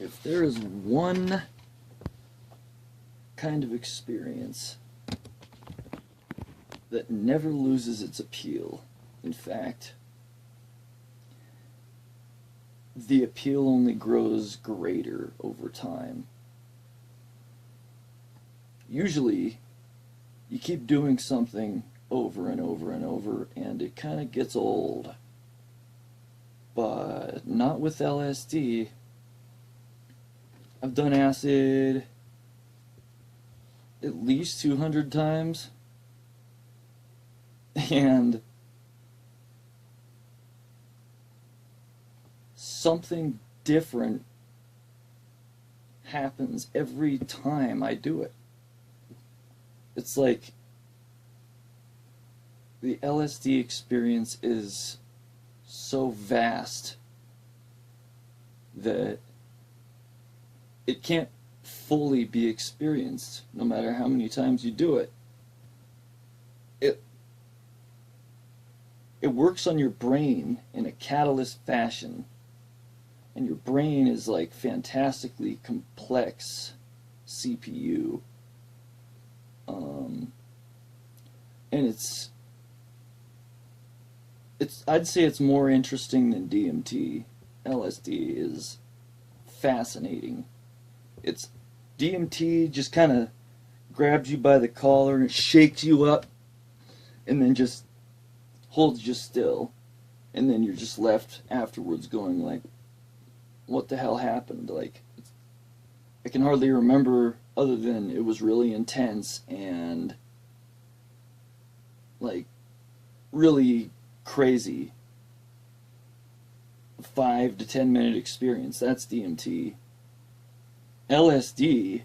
if there is one kind of experience that never loses its appeal, in fact, the appeal only grows greater over time. Usually, you keep doing something over and over and over, and it kind of gets old. But not with LSD. I've done acid at least 200 times, and something different happens every time I do it. It's like the LSD experience is so vast that it can't fully be experienced no matter how many times you do it. It works on your brain in a catalyst fashion, and your brain is like fantastically complex CPU. And it's I'd say it's more interesting than DMT. LSD is fascinating. It's DMT just kind of grabs you by the collar and shakes you up and then just holds you still, and then you're just left afterwards going like, what the hell happened? Like, I can hardly remember other than it was really intense and like really crazy. 5 to 10 minute experience. That's DMT. LSD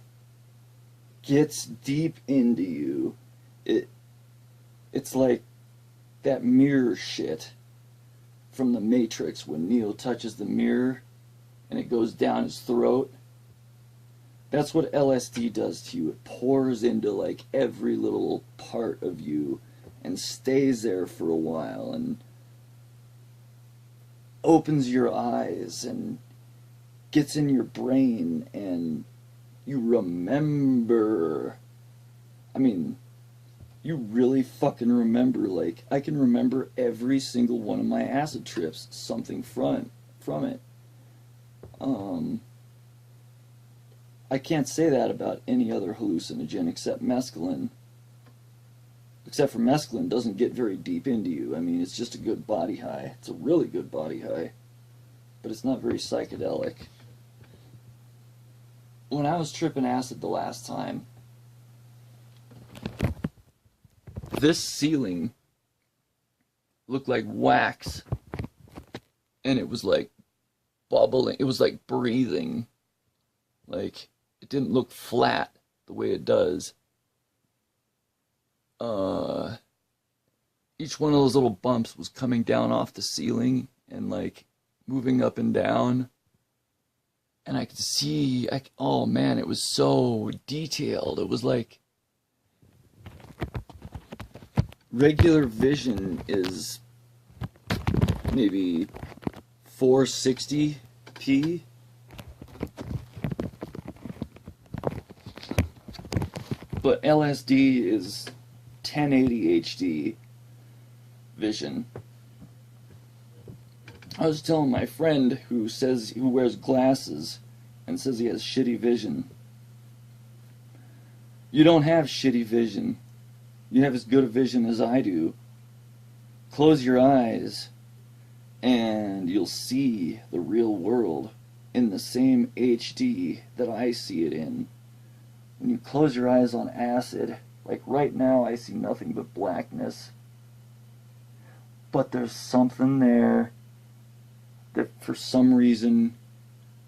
gets deep into you. It's like that mirror shit from the Matrix when Neo touches the mirror and it goes down his throat. That's what LSD does to you. It pours into like every little part of you and stays there for a while and opens your eyes and gets in your brain, and you remember. I mean, you really fucking remember. Like, I can remember every single one of my acid trips, something from it. I can't say that about any other hallucinogen except mescaline. Except for mescaline doesn't get very deep into you. I mean, it's just a good body high. It's a really good body high. But it's not very psychedelic. When I was tripping acid the last time, this ceiling looked like wax. And it was like bubbling. It was like breathing. Like, it didn't look flat the way it does. Each one of those little bumps was coming down off the ceiling and like moving up and down. And I could see, oh man, it was so detailed. It was like, regular vision is maybe 460p. But LSD is 1080 HD vision. I was telling my friend who wears glasses and says he has shitty vision. You don't have shitty vision. You have as good a vision as I do. Close your eyes and you'll see the real world in the same HD that I see it in. When you close your eyes on acid, like right now I see nothing but blackness. But there's something there that for some reason,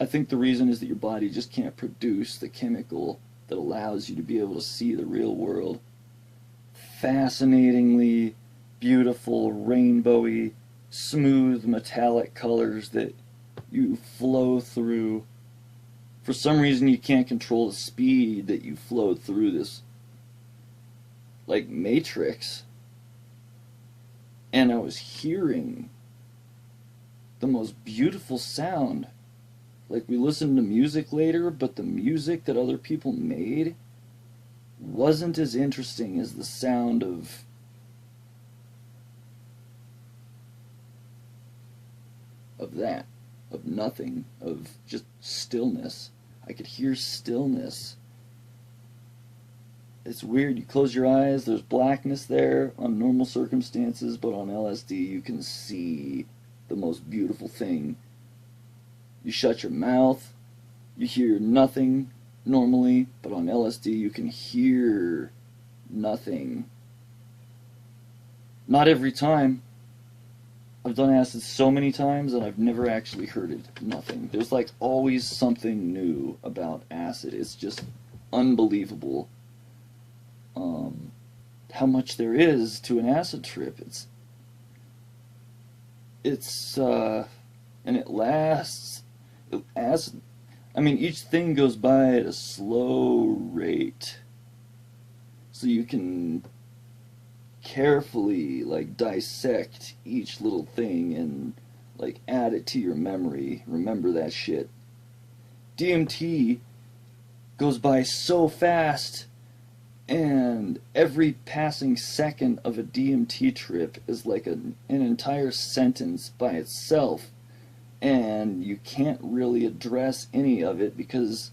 I think the reason is that your body just can't produce the chemical that allows you to be able to see the real world. Fascinatingly beautiful, rainbowy, smooth, metallic colors that you flow through. For some reason you can't control the speed that you flow through this, like, matrix. And I was hearing the most beautiful sound Like, we listened to music later, but the music that other people made wasn't as interesting as the sound of that, of nothing, of just stillness. I could hear stillness. It's weird. You close your eyes, there's blackness there on normal circumstances, but on LSD you can see the most beautiful thing. You shut your mouth, you hear nothing normally, but on LSD you can hear nothing. Not every time. I've done acid so many times and I've never actually heard it. Nothing. There's like always something new about acid. It's just unbelievable how much there is to an acid trip. It's and it lasts. Acid, I mean, each thing goes by at a slow rate, so you can carefully like dissect each little thing and like add it to your memory. Remember that shit. DMT goes by so fast, and every passing second of a DMT trip is like an entire sentence by itself, and you can't really address any of it because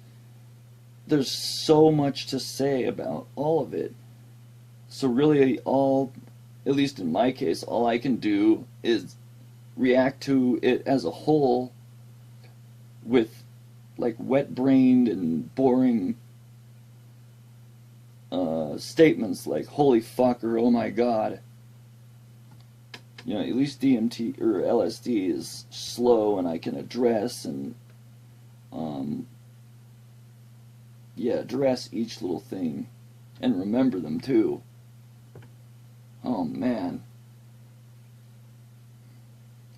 there's so much to say about all of it. So really all, at least in my case, all I can do is react to it as a whole with like wet-brained and boring statements like holy fuck or oh my god. You know, at least DMT or LSD is slow and I can address and address each little thing and remember them too. Oh man.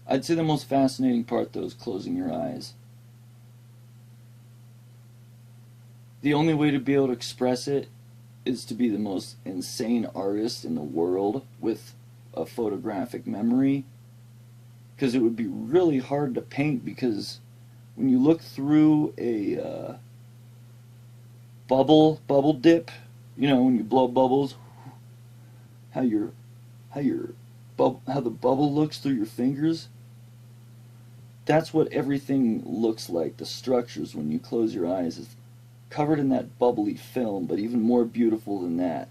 I'd say the most fascinating part though is closing your eyes. The only way to be able to express it is to be the most insane artist in the world with a photographic memory, because it would be really hard to paint, because when you look through a bubble dip, you know, when you blow bubbles, how the bubble looks through your fingers, that's what everything looks like. The structures when you close your eyes is covered in that bubbly film, but even more beautiful than that.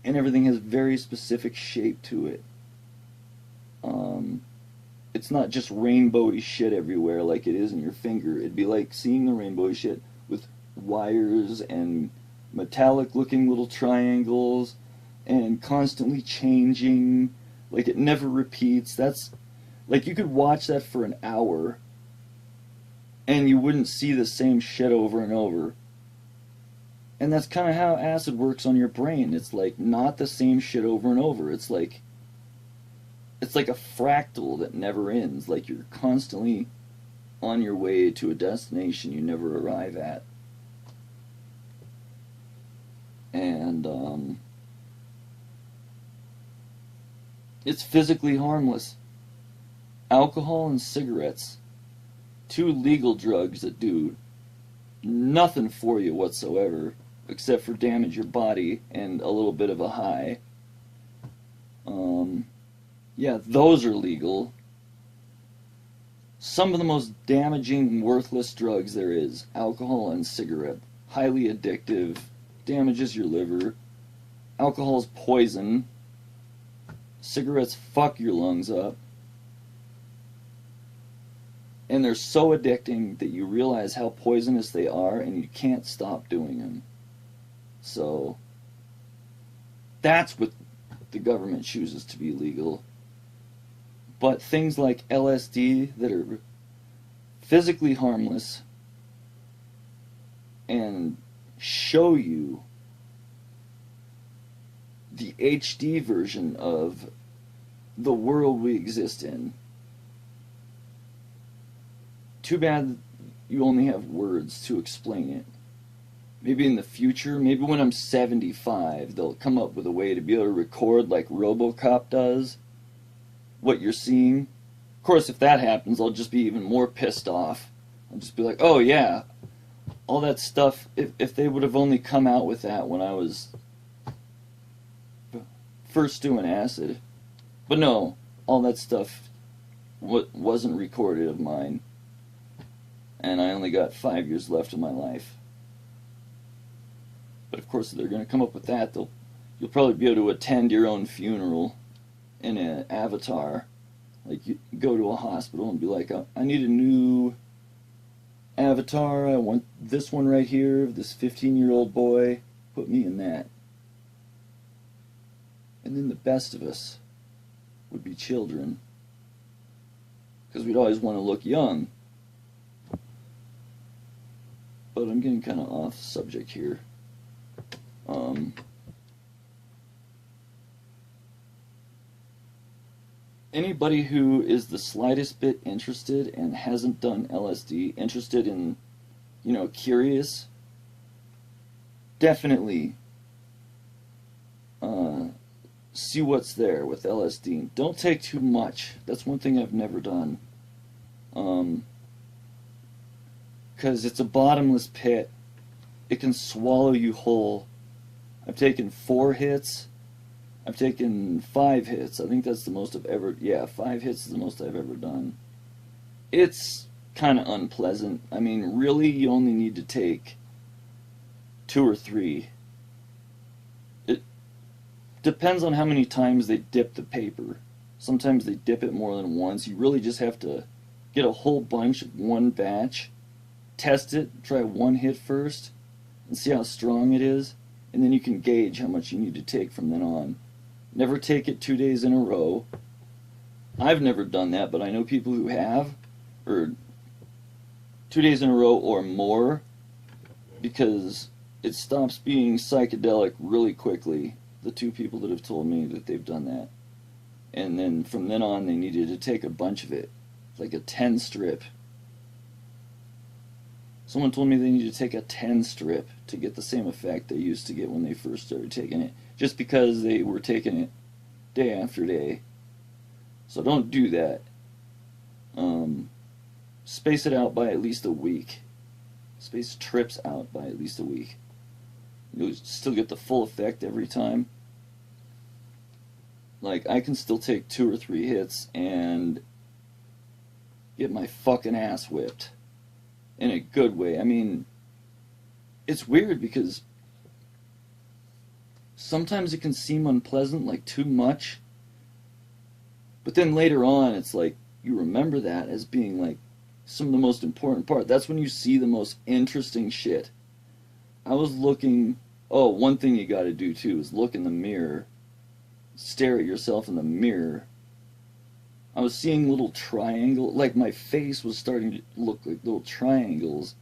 And everything has very specific shape to it. It's not just rainbowy shit everywhere like it is in your finger. It'd be like seeing the rainbowy shit with wires and metallic looking little triangles and constantly changing. Like it never repeats. That's like you could watch that for an hour and you wouldn't see the same shit over and over. And that's kind of how acid works on your brain. It's like not the same shit over and over. It's like a fractal that never ends. Like you're constantly on your way to a destination you never arrive at. And it's physically harmless. Alcohol and cigarettes, two legal drugs that do nothing for you whatsoever, except for damage your body and a little bit of a high. Yeah, those are legal. Some of the most damaging, worthless drugs there is, alcohol and cigarette. Highly addictive, damages your liver. Alcohol's poison. Cigarettes fuck your lungs up. And they're so addicting that you realize how poisonous they are and you can't stop doing them. So that's what the government chooses to be legal. But things like LSD that are physically harmless and show you the HD version of the world we exist in. Too bad you only have words to explain it. Maybe in the future, maybe when I'm 75, they'll come up with a way to be able to record like RoboCop does what you're seeing. Of course, if that happens, I'll just be even more pissed off. I'll just be like, oh yeah, all that stuff, if they would have only come out with that when I was first doing acid. But no, all that stuff wasn't recorded of mine. And I only got 5 years left of my life. But of course, if they're going to come up with that, you'll probably be able to attend your own funeral in an avatar. Like, you go to a hospital and be like, I need a new avatar. I want this one right here, this 15-year-old boy. Put me in that. And then the best of us would be children. Because we'd always want to look young. But I'm getting kind of off subject here. Anybody who is the slightest bit interested and hasn't done LSD, interested in, curious, definitely see what's there with LSD. Don't take too much. That's one thing I've never done. Because it's a bottomless pit. It can swallow you whole. I've taken 4 hits. I've taken 5 hits. I think that's the most I've ever... Yeah, 5 hits is the most I've ever done. It's kind of unpleasant. I mean, really, you only need to take 2 or 3. It depends on how many times they dip the paper. Sometimes they dip it more than once. You really just have to get a whole bunch of one batch, test it, try 1 hit first, and see how strong it is, and then you can gauge how much you need to take from then on. Never take it 2 days in a row. I've never done that, but I know people who have, or 2 days in a row or more, because it stops being psychedelic really quickly. The 2 people that have told me that they've done that. And then from then on, they needed to take a bunch of it, like a 10 strip. Someone told me they needed to take a 10 strip to get the same effect they used to get when they first started taking it, just because they were taking it day after day. So don't do that. Space it out by at least a week. Space trips out by at least a week. You'll still get the full effect every time. Like, I can still take 2 or 3 hits and get my fucking ass whipped. In a good way. I mean, it's weird because sometimes it can seem unpleasant, like too much. But then later on, it's like, you remember that as being like some of the most important part. That's when you see the most interesting shit. I was looking... Oh, one thing you gotta do too is look in the mirror. Stare at yourself in the mirror. I was seeing little triangles, like my face was starting to look like little triangles.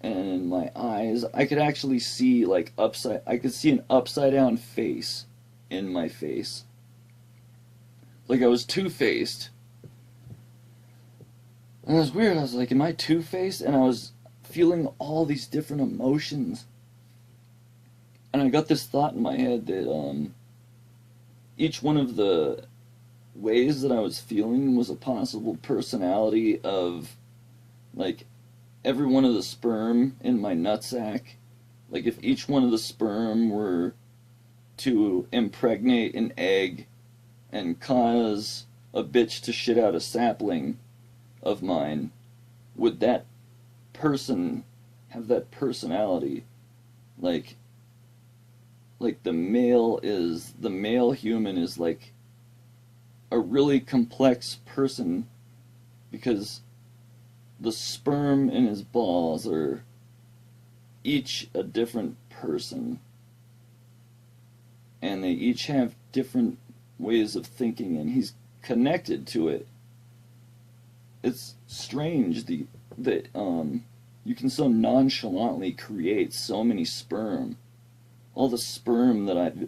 And my eyes, I could actually see like I could see an upside down face in my face. Like I was two-faced. And it was weird, I was like, am I two-faced? And I was feeling all these different emotions. And I got this thought in my head that each one of the ways that I was feeling was a possible personality of, like, every one of the sperm in my nutsack. Like, if each one of the sperm were to impregnate an egg and cause a bitch to shit out a sapling of mine, would that person have that personality? Like the male human is like a really complex person because the sperm in his balls are each a different person, and they each have different ways of thinking, and he's connected to it. It's strange that you can so nonchalantly create so many sperm. All the sperm that I've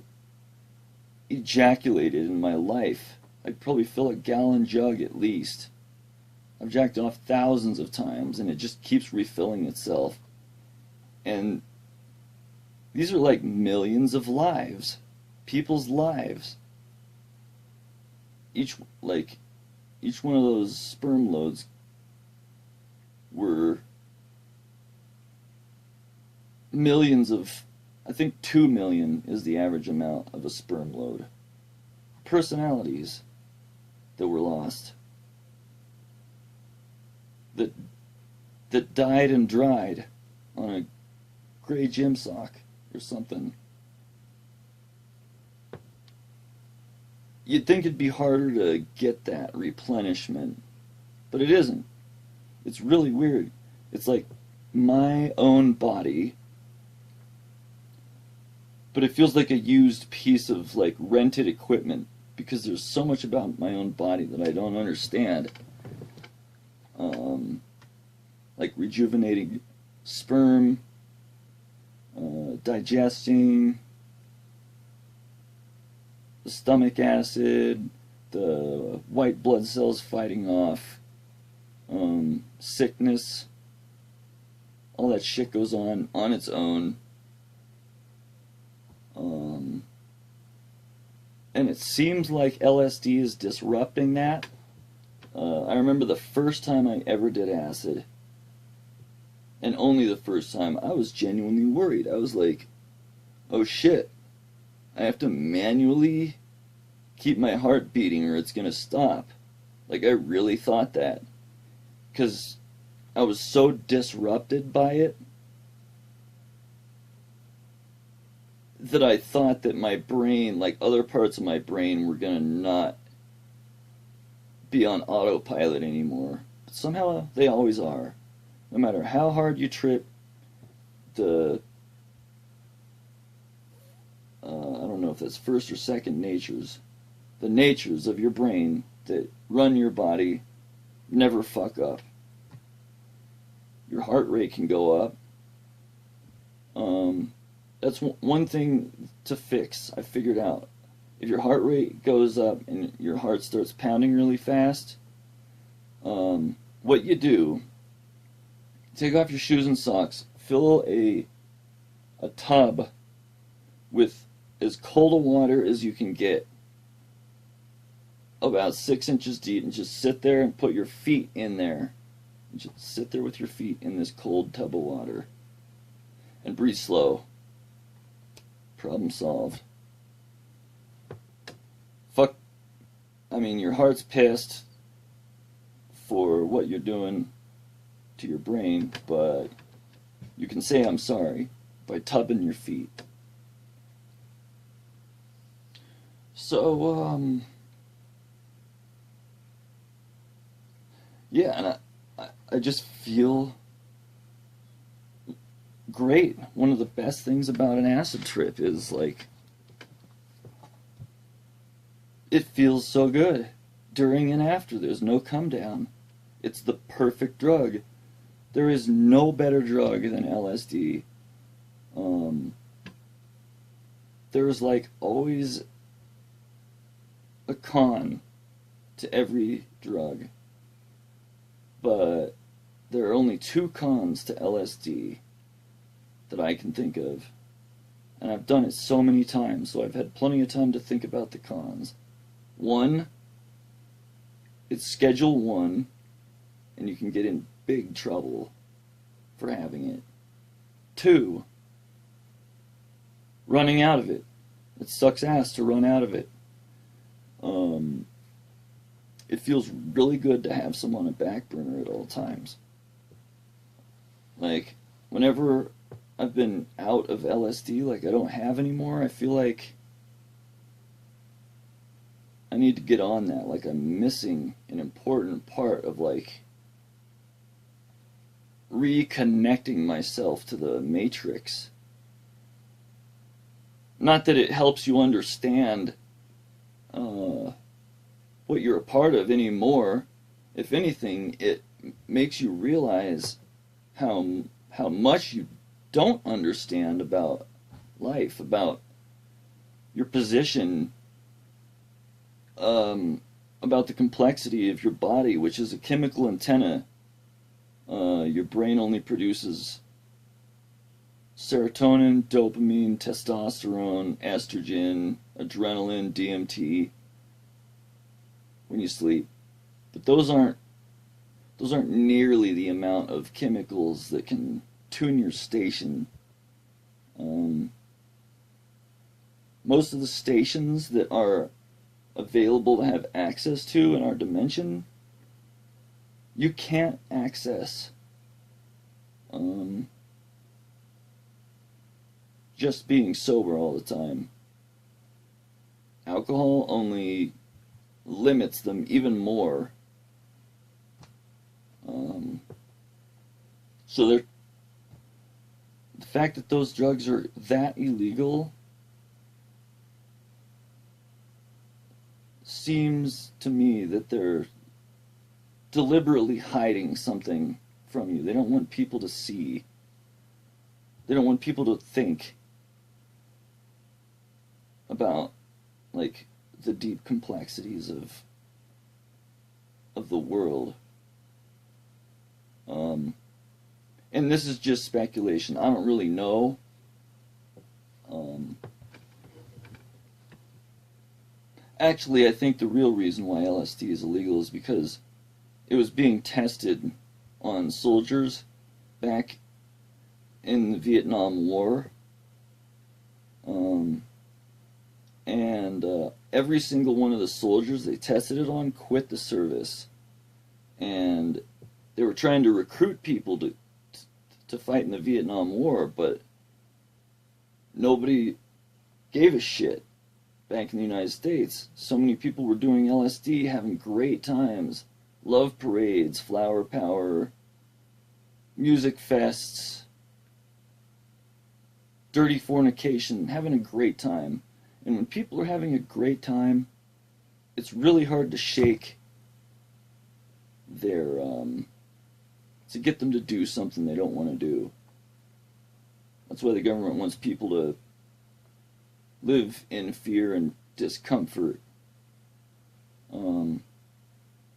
ejaculated in my life, I'd probably fill a gallon jug at least. I've jacked off thousands of times, and it just keeps refilling itself. And these are like millions of lives. People's lives. Each one of those sperm loads were millions of, I think 2 million is the average amount of a sperm load. Personalities that were lost. That died and dried on a gray gym sock or something. You'd think it'd be harder to get that replenishment, but it isn't. It's really weird. It's like my own body, but it feels like a used piece of like rented equipment because there's so much about my own body that I don't understand. Like rejuvenating sperm, digesting, the stomach acid, the white blood cells fighting off sickness. All that shit goes on its own. And it seems like LSD is disrupting that. I remember the first time I ever did acid, and only the first time, I was genuinely worried. I was like, oh shit, I have to manually keep my heart beating or it's gonna stop. Like, I really thought that. Because I was so disrupted by it that I thought that my brain, like other parts of my brain, were gonna not be on autopilot anymore. But somehow they always are. No matter how hard you trip, I don't know if that's first or second natures, the natures of your brain that run your body never fuck up. Your heart rate can go up. That's one thing to fix. I figured out. If your heart rate goes up and your heart starts pounding really fast, what you do, take off your shoes and socks, fill a tub with as cold a water as you can get, about 6 inches deep, and just sit there and put your feet in there. And just sit there with your feet in this cold tub of water. And breathe slow. Problem solved. Fuck. I mean, your heart's pissed for what you're doing to your brain, but you can say I'm sorry by tubbing your feet. So, yeah, and I just feel great. One of the best things about an acid trip is, like, it feels so good during and after. There's no come down. It's the perfect drug. There is no better drug than LSD. There's like always a con to every drug, but there are only 2 cons to LSD that I can think of, and I've done it so many times, so I've had plenty of time to think about the cons. 1, it's Schedule 1, and you can get in big trouble for having it. 2, running out of it. It sucks ass to run out of it. It feels really good to have some on a back burner at all times. Like, whenever I've been out of LSD, like I don't have anymore, I feel like I need to get on that. Like I'm missing an important part of like reconnecting myself to the matrix. Not that it helps you understand what you're a part of anymore. If anything, it makes you realize how much you don't understand about life, about your position, about the complexity of your body, which is a chemical antenna. Your brain only produces serotonin, dopamine, testosterone, estrogen, adrenaline, DMT when you sleep. But those aren't those aren't nearly the amount of chemicals that can tune your station. Most of the stations that are available to have access to in our dimension, you can't access just being sober all the time. Alcohol only limits them even more. So the fact that those drugs are that illegal seems to me that they're deliberately hiding something from you. They don't want people to see. They don't want people to think about, like, the deep complexities of the world. And this is just speculation. I don't really know. Actually, I think the real reason why LSD is illegal is because it was being tested on soldiers back in the Vietnam War. And every single one of the soldiers they tested it on quit the service. And they were trying to recruit people to fight in the Vietnam War, but nobody gave a shit back in the United States. So many people were doing LSD, having great times. Love parades, flower power, music fests, dirty fornication, having a great time. And when people are having a great time, it's really hard to shake their, to get them to do something they don't want to do. That's why the government wants people to live in fear and discomfort.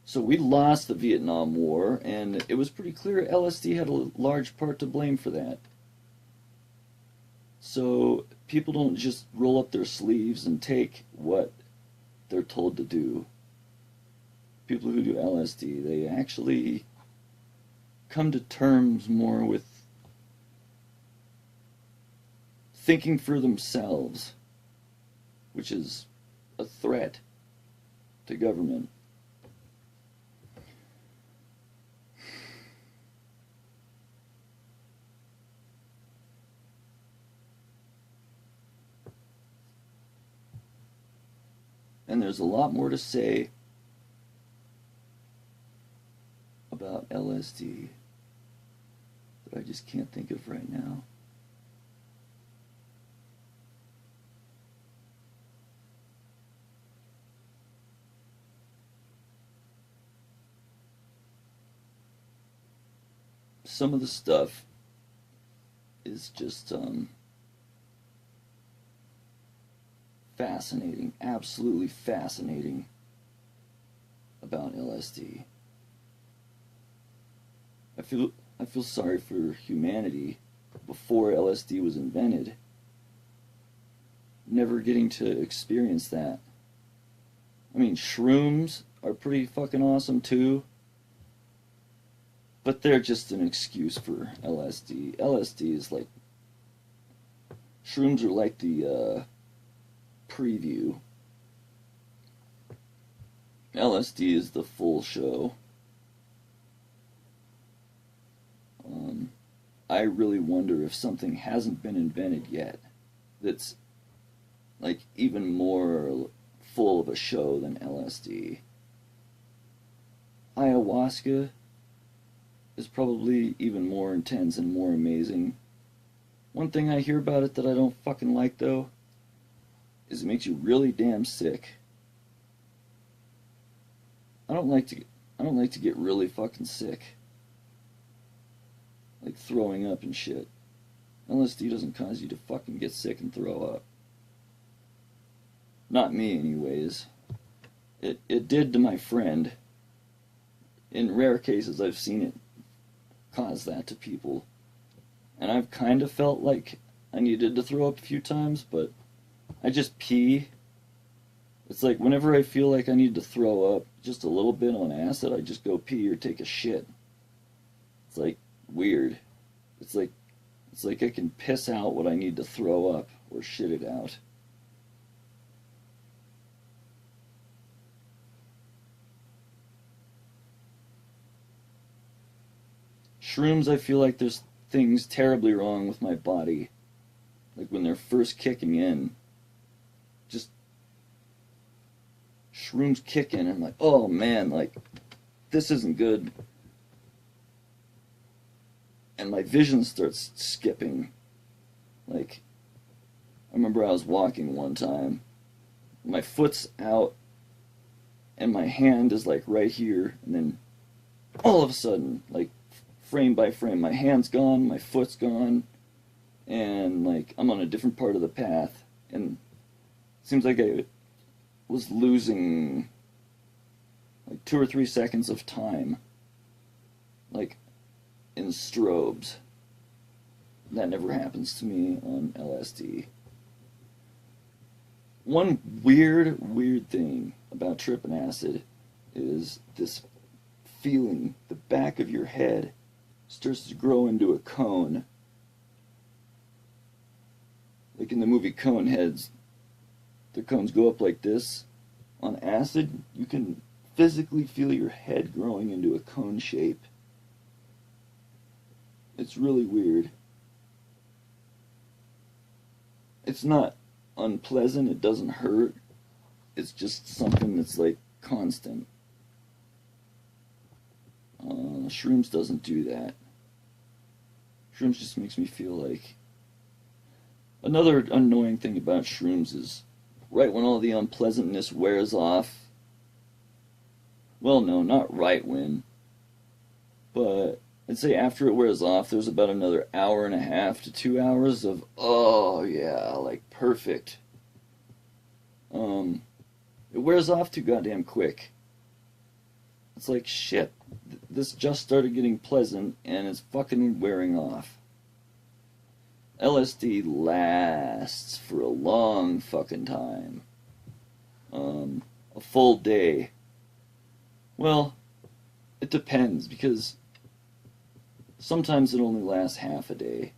So we lost the Vietnam War, and it was pretty clear LSD had a large part to blame for that. So people don't just roll up their sleeves and take what they're told to do. People who do LSD, they actually come to terms more with thinking for themselves, which is a threat to government. And there's a lot more to say about LSD that I just can't think of right now. Some of the stuff is just fascinating, absolutely fascinating about LSD. I feel sorry for humanity before LSD was invented, never getting to experience that. I mean, shrooms are pretty fucking awesome too, but they're just an excuse for LSD. LSD is like, shrooms are like the preview. LSD is the full show. I really wonder if something hasn't been invented yet that's like even more full of a show than LSD. Ayahuasca is probably even more intense and more amazing. One thing I hear about it that I don't fucking like though is it makes you really damn sick. I don't like to get really fucking sick. Like throwing up and shit. LSD doesn't cause you to fucking get sick and throw up. Not me anyways. It did to my friend. In rare cases I've seen it cause that to people. And I've kind of felt like I needed to throw up a few times, but I just pee It's like whenever I feel like I need to throw up just a little bit on acid, I just go pee or take a shit. It's like weird. It's like I can piss out what I need to throw up or shit it out. Shrooms, I feel like there's things terribly wrong with my body. Like when they're first kicking in. Just shrooms kick in and I'm like, oh man, like this isn't good. And my vision starts skipping. Like, I remember I was walking one time. My foot's out and my hand is like right here, and then all of a sudden, like frame by frame, my hand's gone, my foot's gone, and like I'm on a different part of the path, and it seems like I was losing like 2 or 3 seconds of time, like in strobes. That never happens to me on LSD. One weird thing about trippin' acid is this feeling. The back of your head starts to grow into a cone. Like in the movie Coneheads, the cones go up like this. On acid, you can physically feel your head growing into a cone shape. It's really weird. It's not unpleasant, it doesn't hurt. It's just something that's like constant. Shrooms doesn't do that. Shrooms just makes me feel like... Another annoying thing about shrooms is right when all the unpleasantness wears off. Well, no, not right when. But I'd say after it wears off, there's about another hour and a half to 2 hours of, oh yeah, like perfect. It wears off too goddamn quick. It's like, shit, this just started getting pleasant and it's fucking wearing off. LSD lasts for a long fucking time. A full day. Well, it depends, because sometimes it only lasts half a day.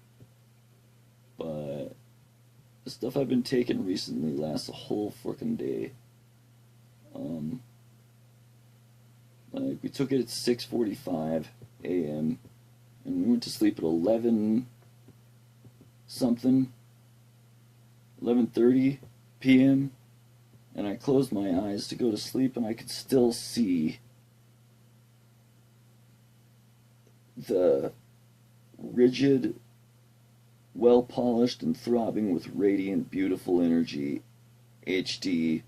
But the stuff I've been taking recently lasts a whole frickin' day. Like, we took it at 6:45 a.m. and we went to sleep at 11 something, 11:30 p.m. and I closed my eyes to go to sleep and I could still see the rigid, well-polished and throbbing with radiant, beautiful energy HD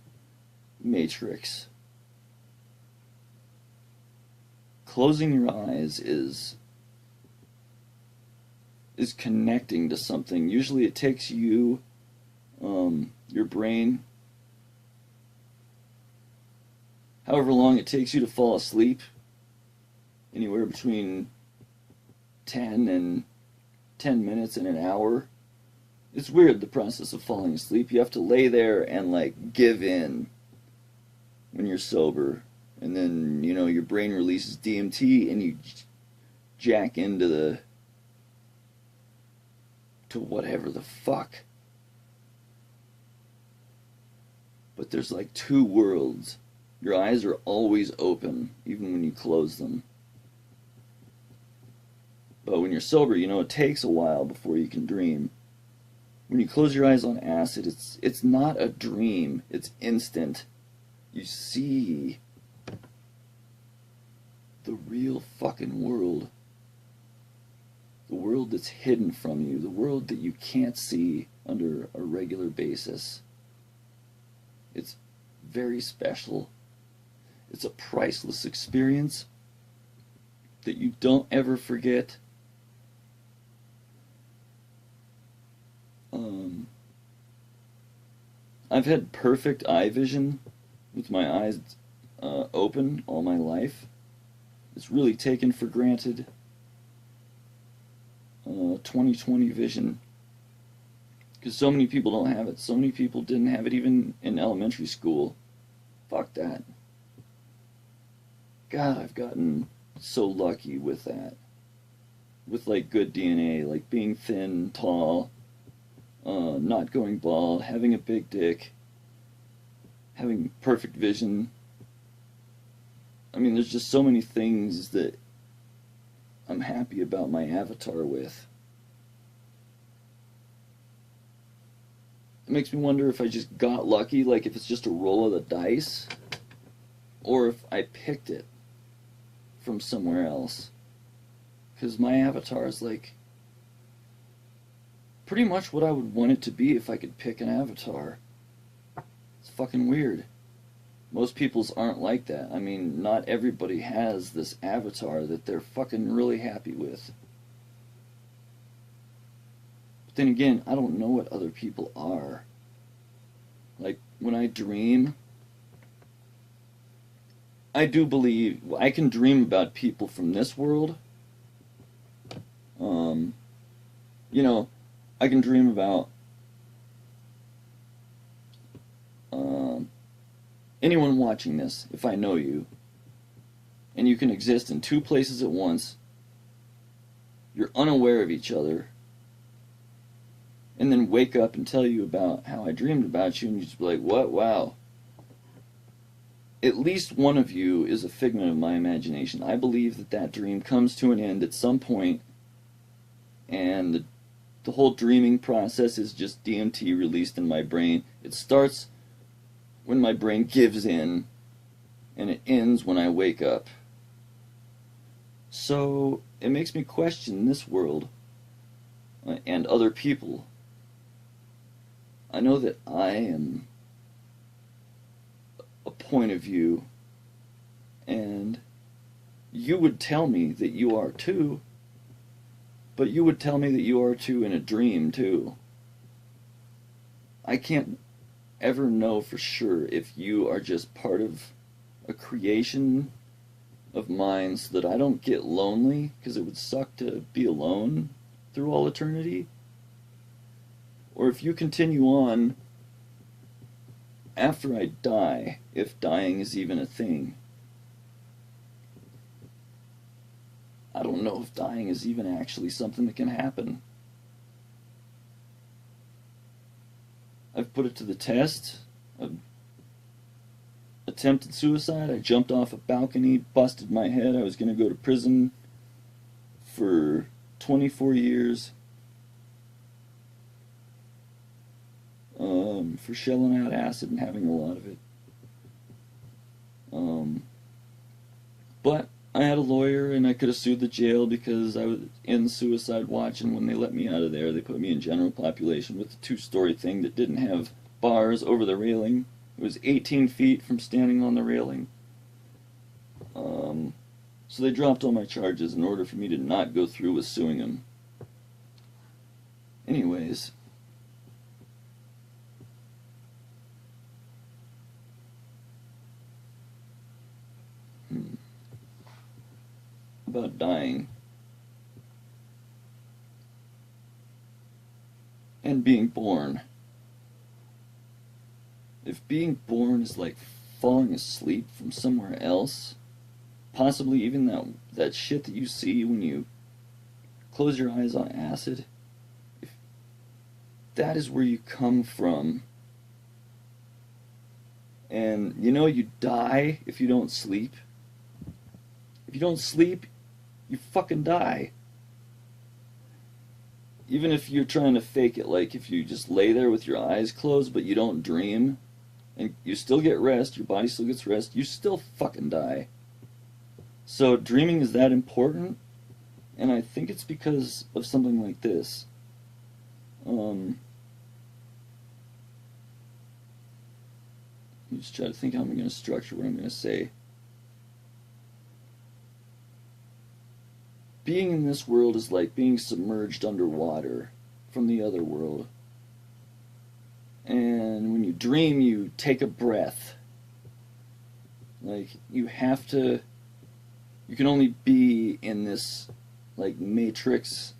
matrix. Closing your eyes is connecting to something. Usually it takes you, your brain, however long it takes you to fall asleep, anywhere between 10 minutes and an hour. It's weird, the process of falling asleep. You have to lay there and like give in when you're sober, and then, you know, your brain releases DMT and you jack into whatever the fuck. But there's like two worlds. Your eyes are always open, even when you close them. But when you're sober, you know, it takes a while before you can dream. When you close your eyes on acid, it's not a dream. It's instant. You see the real fucking world. The world that's hidden from you. The world that you can't see under a regular basis. It's very special. It's a priceless experience that you don't ever forget. I've had perfect eye vision with my eyes open all my life. It's really taken for granted. 20/20 vision. Because so many people don't have it. So many people didn't have it even in elementary school. Fuck that. God, I've gotten so lucky with that. With, like, good DNA, like being thin, tall, not going bald, having a big dick, having perfect vision. I mean, there's just so many things that I'm happy about my avatar with. It makes me wonder if I just got lucky, like if it's just a roll of the dice, or if I picked it from somewhere else. Because my avatar is like pretty much what I would want it to be if I could pick an avatar. It's fucking weird. Most people's aren't like that. I mean, not everybody has this avatar that they're fucking really happy with. But then again, I don't know what other people are. Like, when I dream, I do believe I can dream about people from this world. You know, I can dream about anyone watching this, if I know you, and you can exist in two places at once, you're unaware of each other, and then wake up and tell you about how I dreamed about you, and you just be like, what? Wow. At least one of you is a figment of my imagination. I believe that that dream comes to an end at some point, and the whole dreaming process is just DMT released in my brain. It starts when my brain gives in, and it ends when I wake up. So it makes me question this world and other people. I know that I am a point of view, and you would tell me that you are too, but you would tell me that you are too in a dream too. I can't ever know for sure if you are just part of a creation of mine so that I don't get lonely, because it would suck to be alone through all eternity, or if you continue on after I die, if dying is even a thing. I don't know if dying is even actually something that can happen. I've put it to the test. I've attempted suicide. I jumped off a balcony, busted my head. I was going to go to prison for 24 years for shelling out acid and having a lot of it. But I had a lawyer, and I could have sued the jail because I was in suicide watch, and when they let me out of there, they put me in general population with a two-story thing that didn't have bars over the railing. It was 18 feet from standing on the railing. So they dropped all my charges in order for me to not go through with suing them. Anyways. About dying and being born. If being born is like falling asleep from somewhere else, possibly even that shit that you see when you close your eyes on acid, if that is where you come from, and you know you die if you don't sleep. If you don't sleep, you fucking die. Even if you're trying to fake it, like if you just lay there with your eyes closed but you don't dream, and you still get rest, your body still gets rest, you still fucking die. So dreaming is that important, and I think it's because of something like this. Let me just try to think how I'm going to structure what I'm going to say. Being in this world is like being submerged underwater from the other world. And when you dream, you take a breath. Like, you can only be in this, like, matrix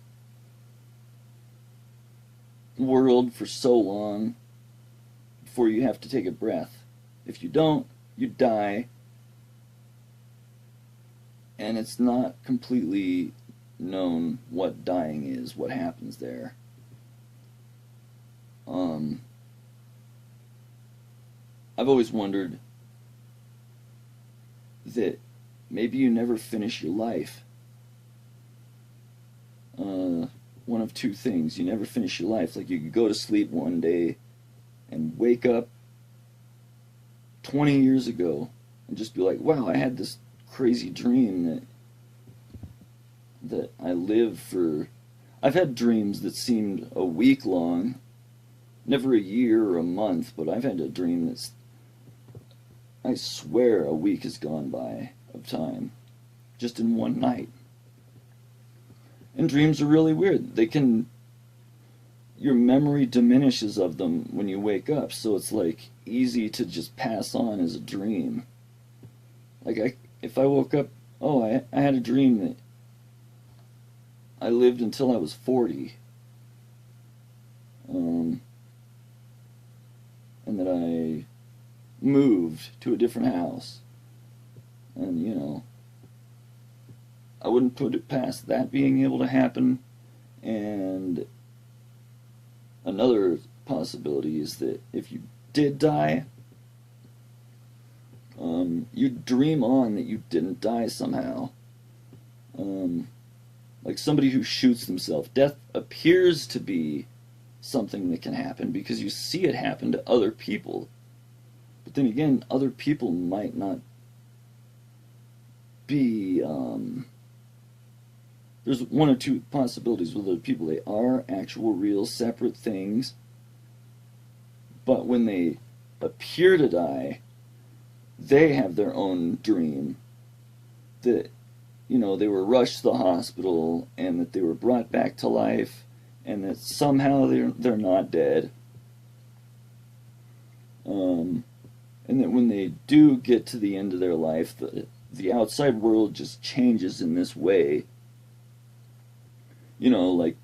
world for so long before you have to take a breath. If you don't, you die, and it's not completely known what dying is, what happens there. I've always wondered that maybe you never finish your life. One of two things. You never finish your life. Like, you could go to sleep one day and wake up 20 years ago and just be like, wow, I had this crazy dream that I lived for. I've had dreams that seemed a week long, never a year or a month, but I've had a dream that's, I swear, a week has gone by of time just in one night. And dreams are really weird. They can, your memory diminishes of them when you wake up, so it's like easy to just pass on as a dream. Like, if I woke up, oh, I had a dream that I lived until I was 40. And that I moved to a different house. And, you know, I wouldn't put it past that being able to happen. And another possibility is that if you did die, you dream on that you didn't die somehow. Like somebody who shoots themselves. Death appears to be something that can happen because you see it happen to other people. But then again, other people might not be, there's one or two possibilities with other people. They are actual, real, separate things. But when they appear to die, they have their own dream that, you know, they were rushed to the hospital and that they were brought back to life and that somehow they're not dead. And that when they do get to the end of their life, the outside world just changes in this way. You know, like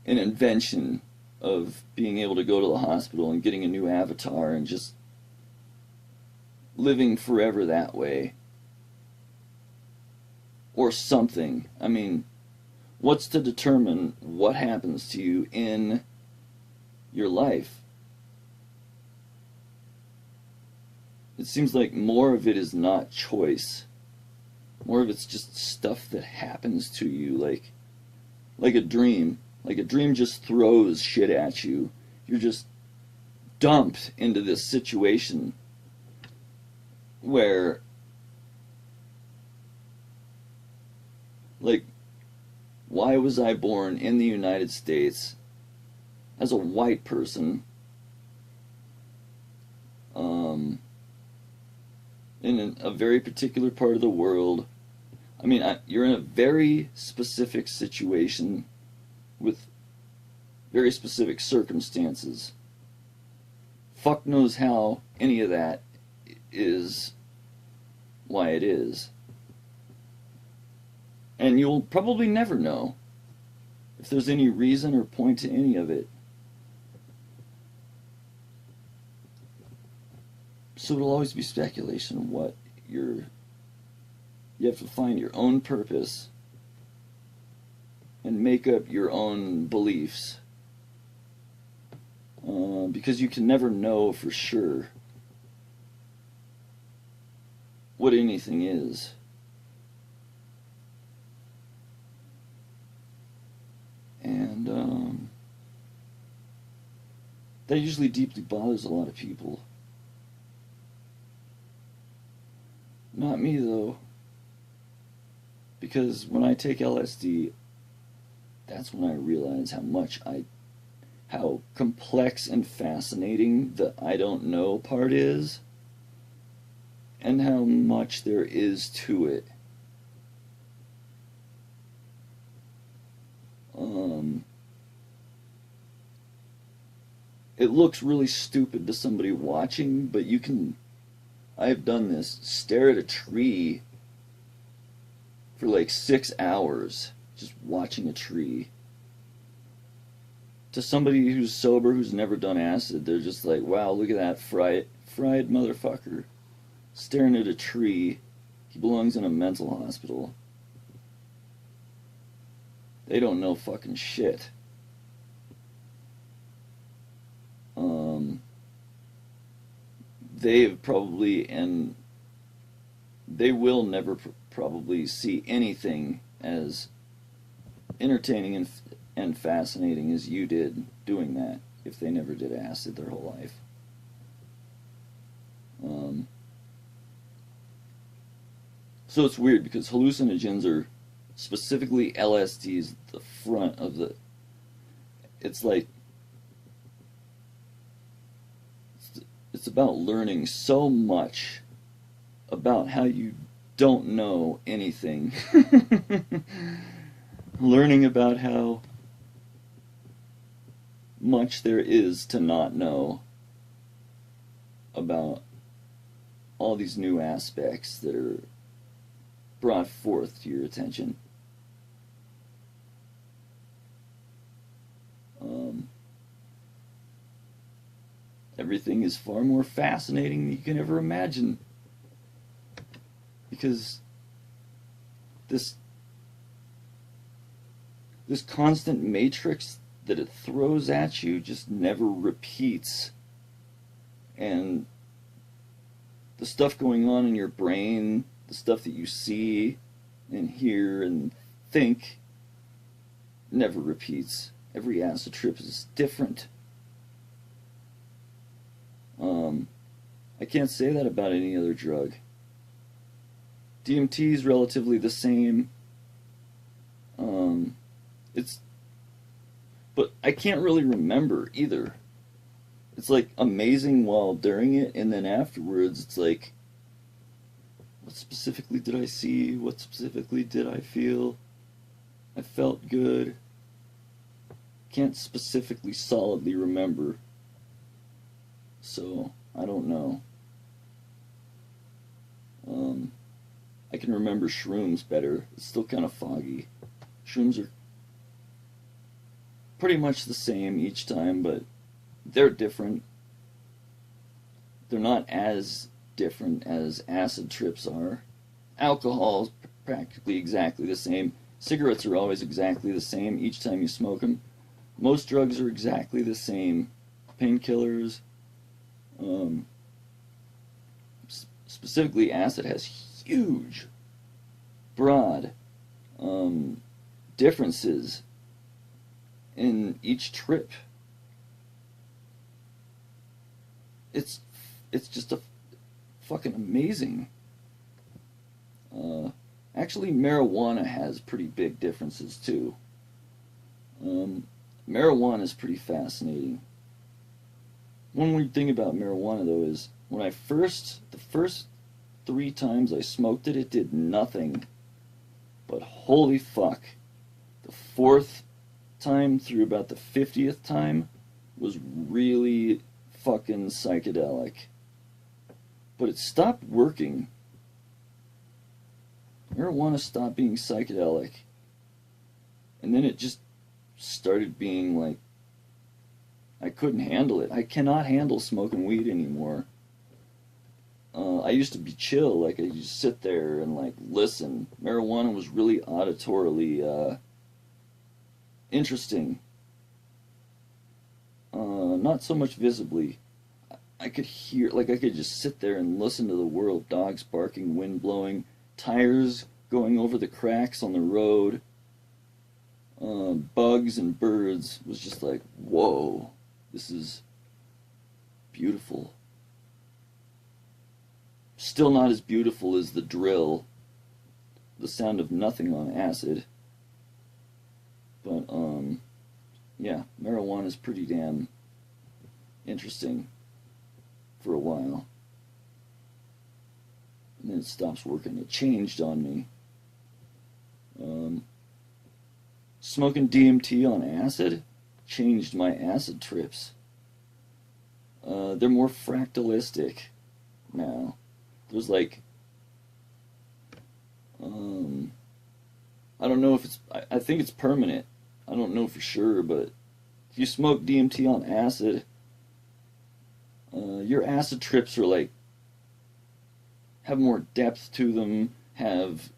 an invention of being able to go to the hospital and getting a new avatar and just living forever that way. Or something. I mean, what's to determine what happens to you in your life? It seems like more of it is not choice. More of it's just stuff that happens to you, like a dream. Like a dream just throws shit at you. You're just dumped into this situation where, like, why was I born in the United States as a white person in a very particular part of the world? I mean, you're in a very specific situation with very specific circumstances. Fuck knows how any of that is why it is. And you'll probably never know if there's any reason or point to any of it. So it'll always be speculation what you have to find your own purpose and make up your own beliefs. Because you can never know for sure what anything is. And that usually deeply bothers a lot of people. Not me, though. Because when I take LSD, that's when I realize how complex and fascinating the I don't know part is, and how much there is to it. It looks really stupid to somebody watching, but you can, I've done this, stare at a tree for like 6 hours, just watching a tree. To somebody who's sober, who's never done acid, they're just like, wow, look at that fried motherfucker staring at a tree. He belongs in a mental hospital. They don't know fucking shit. They've probably, and they will never probably see anything as entertaining and fascinating as you did doing that, if they never did acid their whole life. So it's weird because hallucinogens are specifically LSD's the front of the. It's like it's about learning so much about how you don't know anything. Learning about how much there is to not know about all these new aspects that are brought forth to your attention. Everything is far more fascinating than you can ever imagine, because this constant matrix that it throws at you just never repeats, and the stuff going on in your brain, the stuff that you see and hear and think, never repeats. Every acid trip is different. I can't say that about any other drug. DMT is relatively the same. But I can't really remember either. It's like amazing while during it, and then afterwards it's like, what specifically did I see? What specifically did I feel? I felt good. Can't specifically solidly remember. So, I don't know. I can remember shrooms better. It's still kind of foggy. Shrooms are pretty much the same each time, but they're different. They're not as different as acid trips are. Alcohol is practically exactly the same. Cigarettes are always exactly the same each time you smoke them. Most drugs are exactly the same. Painkillers. Specifically, acid has huge, broad differences in each trip. It's just a fucking amazing. Actually, marijuana has pretty big differences too. Marijuana is pretty fascinating. One weird thing about marijuana though is when the first 3 times I smoked it, it did nothing. But holy fuck, the 4th time through about the 50th time was really fucking psychedelic. But it stopped working. Marijuana stopped being psychedelic. And then it just started being like, I couldn't handle it. I cannot handle smoking weed anymore. I used to be chill, like I just sit there and like listen. Marijuana was really auditorily interesting. Not so much visibly. I could hear, like I could just sit there and listen to the world. Dogs barking, wind blowing, tires going over the cracks on the road. Bugs and birds. It was just like, whoa, this is beautiful. Still not as beautiful as the drill, the sound of nothing on acid. But, yeah, marijuana is pretty damn interesting for a while. And then it stops working. It changed on me. Smoking DMT on acid changed my acid trips. They're more fractalistic now. There's like, I don't know if it's, I think it's permanent. I don't know for sure, but if you smoke DMT on acid, Your acid trips are like, have more depth to them, have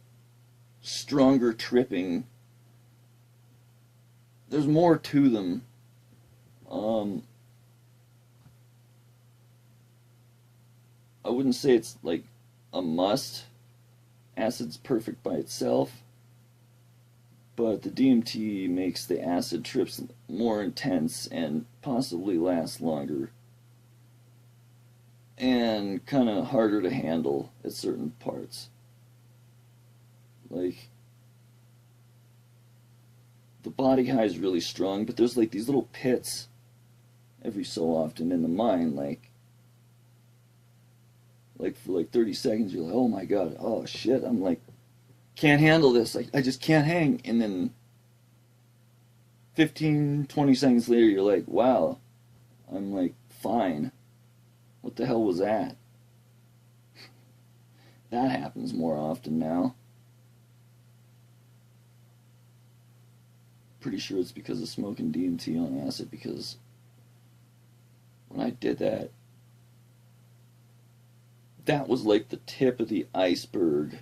stronger tripping. There's more to them. I wouldn't say it's like a must. Acid's perfect by itself, but the DMT makes the acid trips more intense and possibly last longer, and kind of harder to handle at certain parts. Like, the body high is really strong, but there's like these little pits every so often in the mind, like for like 30 seconds you're like, oh my god, oh shit, I'm like, can't handle this, I just can't hang. And then 15-20 seconds later you're like, wow, I'm like fine. What the hell was that? That happens more often now. Pretty sure it's because of smoking DMT on acid, because when I did that, that was like the tip of the iceberg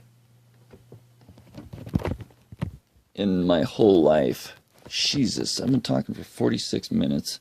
in my whole life. Jesus, I've been talking for 46 minutes.